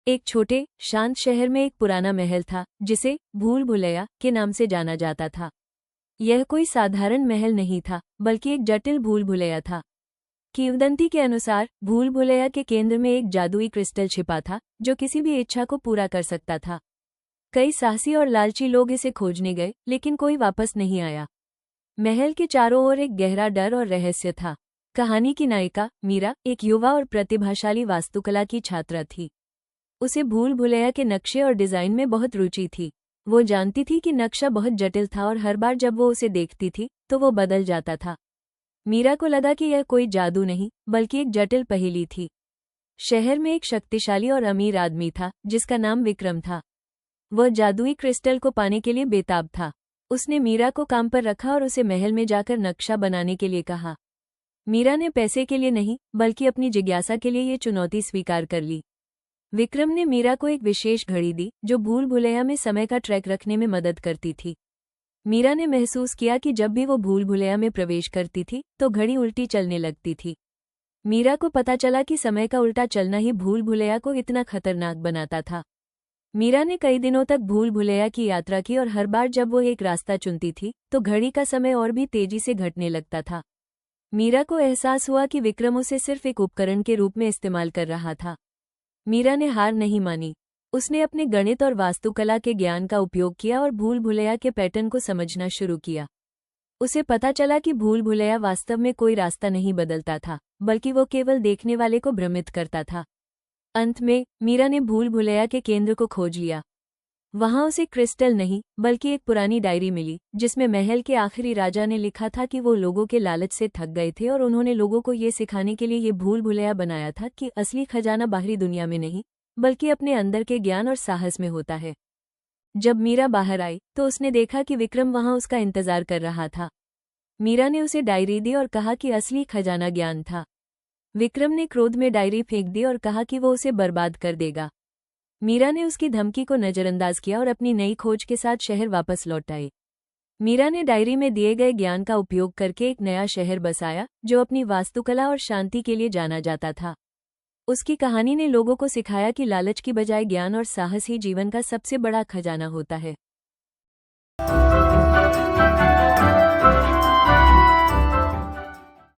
एक छोटे शांत शहर में एक पुराना महल था जिसे भूल भुलैया के नाम से जाना जाता था। यह कोई साधारण महल नहीं था बल्कि एक जटिल भूल भुलैया था। किंवदंती के अनुसार भूल भुलैया के केंद्र में एक जादुई क्रिस्टल छिपा था जो किसी भी इच्छा को पूरा कर सकता था। कई साहसी और लालची लोग इसे खोजने गए लेकिन कोई वापस नहीं आया। महल के चारों ओर एक गहरा डर और रहस्य था। कहानी की नायिका मीरा एक युवा और प्रतिभाशाली वास्तुकला की छात्रा थी। उसे भूल भुलैया के नक्शे और डिजाइन में बहुत रुचि थी। वो जानती थी कि नक्शा बहुत जटिल था और हर बार जब वो उसे देखती थी तो वो बदल जाता था। मीरा को लगा कि यह कोई जादू नहीं बल्कि एक जटिल पहेली थी। शहर में एक शक्तिशाली और अमीर आदमी था जिसका नाम विक्रम था। वह जादुई क्रिस्टल को पाने के लिए बेताब था। उसने मीरा को काम पर रखा और उसे महल में जाकर नक्शा बनाने के लिए कहा। मीरा ने पैसे के लिए नहीं बल्कि अपनी जिज्ञासा के लिए ये चुनौती स्वीकार कर ली। विक्रम ने मीरा को एक विशेष घड़ी दी जो भूल भुलैया में समय का ट्रैक रखने में मदद करती थी। मीरा ने महसूस किया कि जब भी वो भूल भुलैया में प्रवेश करती थी तो घड़ी उल्टी चलने लगती थी। मीरा को पता चला कि समय का उल्टा चलना ही भूल भुलैया को इतना खतरनाक बनाता था। मीरा ने कई दिनों तक भूल भुलैया की यात्रा की और हर बार जब वो एक रास्ता चुनती थी तो घड़ी का समय और भी तेजी से घटने लगता था। मीरा को एहसास हुआ कि विक्रम उसे सिर्फ एक उपकरण के रूप में इस्तेमाल कर रहा था। मीरा ने हार नहीं मानी। उसने अपने गणित और वास्तुकला के ज्ञान का उपयोग किया और भूल भुलैया के पैटर्न को समझना शुरू किया। उसे पता चला कि भूल भुलैया वास्तव में कोई रास्ता नहीं बदलता था बल्कि वो केवल देखने वाले को भ्रमित करता था। अंत में मीरा ने भूल भुलैया के केंद्र को खोज लिया। वहां उसे क्रिस्टल नहीं बल्कि एक पुरानी डायरी मिली जिसमें महल के आखिरी राजा ने लिखा था कि वो लोगों के लालच से थक गए थे और उन्होंने लोगों को ये सिखाने के लिए ये भूल भुलैया बनाया था कि असली खजाना बाहरी दुनिया में नहीं बल्कि अपने अंदर के ज्ञान और साहस में होता है। जब मीरा बाहर आई तो उसने देखा कि विक्रम वहां उसका इंतजार कर रहा था। मीरा ने उसे डायरी दी और कहा कि असली खजाना ज्ञान था। विक्रम ने क्रोध में डायरी फेंक दी और कहा कि वो उसे बर्बाद कर देगा। मीरा ने उसकी धमकी को नजरअंदाज किया और अपनी नई खोज के साथ शहर वापस लौट आई। मीरा ने डायरी में दिए गए ज्ञान का उपयोग करके एक नया शहर बसाया जो अपनी वास्तुकला और शांति के लिए जाना जाता था। उसकी कहानी ने लोगों को सिखाया कि लालच की बजाय ज्ञान और साहस ही जीवन का सबसे बड़ा खजाना होता है।